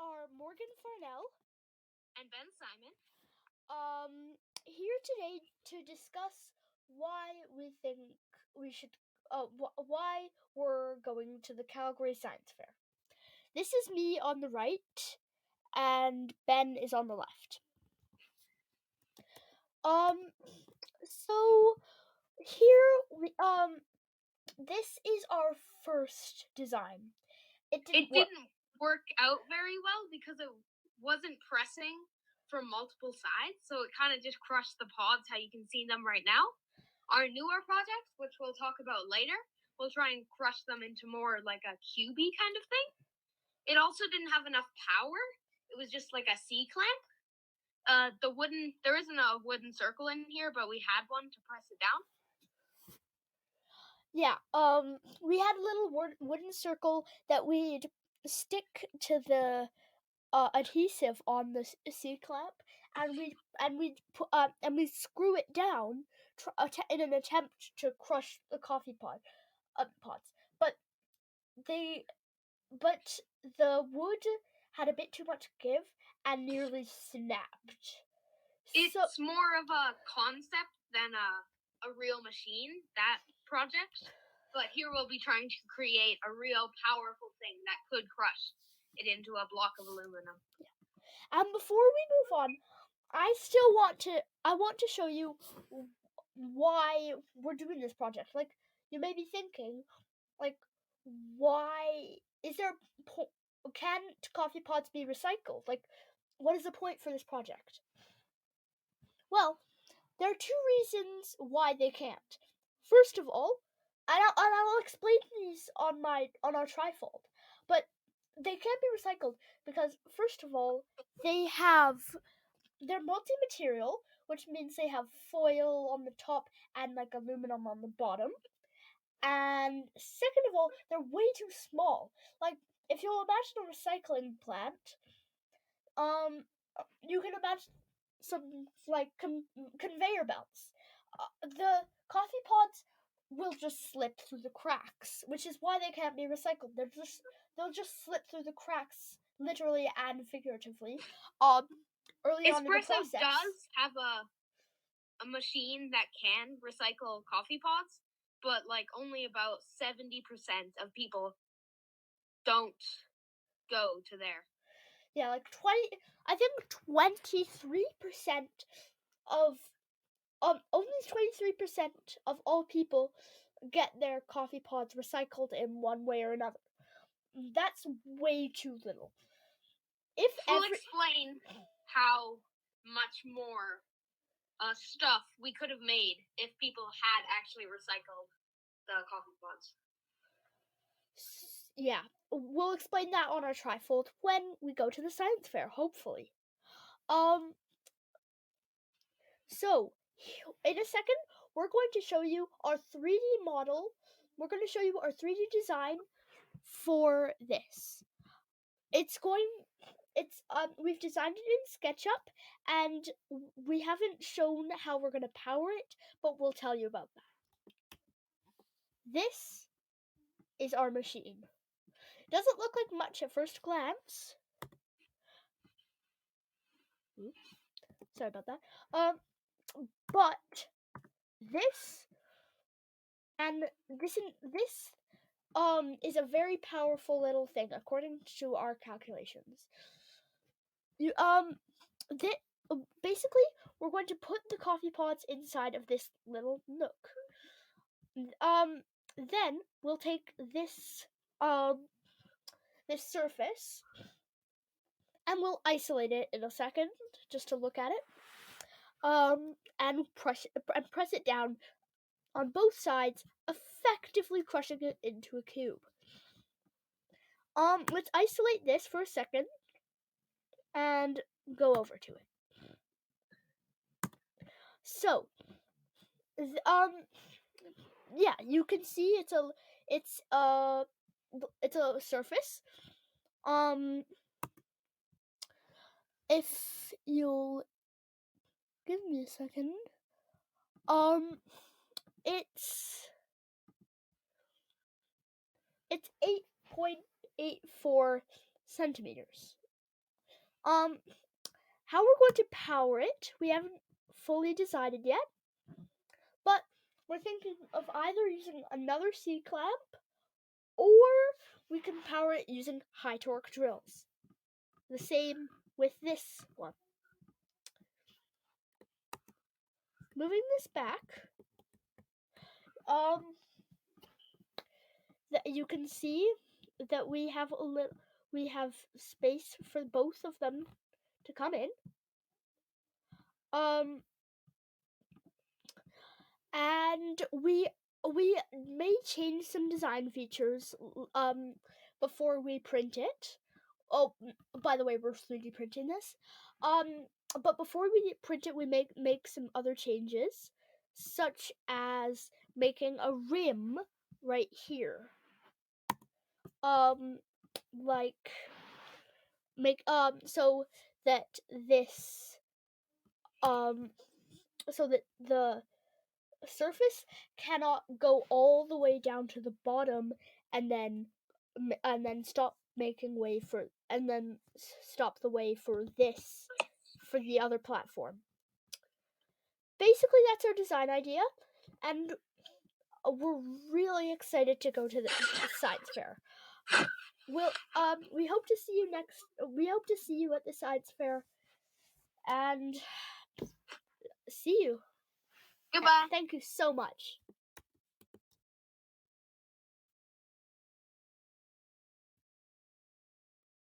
are Morgan Farnell. And Ben Simon. Here today to discuss why we think we should, why we're going to the Calgary Science Fair. This is me on the right, and Ben is on the left. So here this is our first design. It didn't work out very well because it wasn't pressing from multiple sides, so it kind of just crushed the pods, how you can see them right now. Our newer project, which we'll talk about later, we'll try and crush them into more like a cubey kind of thing. It also didn't have enough power. It was just like a C-clamp. There isn't a wooden circle in here, but we had one to press it down. Yeah, we had a little wooden circle that we'd stick to the adhesive on the C-clamp, and we'd screw it down in an attempt to crush the coffee pods. But the wood had a bit too much give and nearly snapped. It's more of a concept than a real machine, that project. But here we'll be trying to create a real powerful thing that could crush it into a block of aluminum. Yeah. And before we move on, I want to show you why we're doing this project. Like, you may be thinking, like, why is there can't coffee pods be recycled? Like, what is the point for this project? Well, there are two reasons why they can't. First of all, and I'll explain these on our trifold, but they can't be recycled because, first of all, they're multi-material, which means they have foil on the top and like aluminum on the bottom. And second of all, they're way too small. Like, if you'll imagine a recycling plant, you can imagine some like conveyor belts. The coffee pods will just slip through the cracks, which is why they can't be recycled. They'll just slip through the cracks, literally and figuratively. Early on in the Espresso process, does have a machine that can recycle coffee pods, but like only about 70% of people don't go to there. Yeah, like 23% of only 23% of all people get their coffee pods recycled in one way or another. That's way too little. We'll explain how much more stuff we could have made if people had actually recycled the coffee pods. Yeah, we'll explain that on our trifold when we go to the science fair, hopefully. So, in a second, we're going to show you our 3D model. We're going to show you our 3D design for this. We've designed it in SketchUp, and we haven't shown how we're going to power it, but we'll tell you about that. This is our machine. Doesn't look like much at first glance. Oops. Sorry about that. But this is a very powerful little thing according to our calculations. Basically, we're going to put the coffee pods inside of this little nook. Then we'll take this surface and we'll isolate it in a second just to look at it. And press it down on both sides, effectively crushing it into a cube. Let's isolate this for a second and go over to it. So, yeah, you can see it's a surface. If you'll give me a second, it's 8.84 centimeters. How we're going to power it, we haven't fully decided yet, but we're thinking of either using another C-clamp, or we can power it using high torque drills. The same with this one. Moving this back, that you can see that we have space for both of them to come in. And we may change some design features before we print it. Oh, by the way, we're 3D printing this. But before we print it, we make some other changes, such as making a rim right here. Like make so that this so that the surface cannot go all the way down to the bottom and then stop making way for and then stop the way for this for the other platform. Basically, that's our design idea, and we're really excited to go to the science fair. We hope to see you we hope to see you at the science fair, and see you. Goodbye. Thank you so much.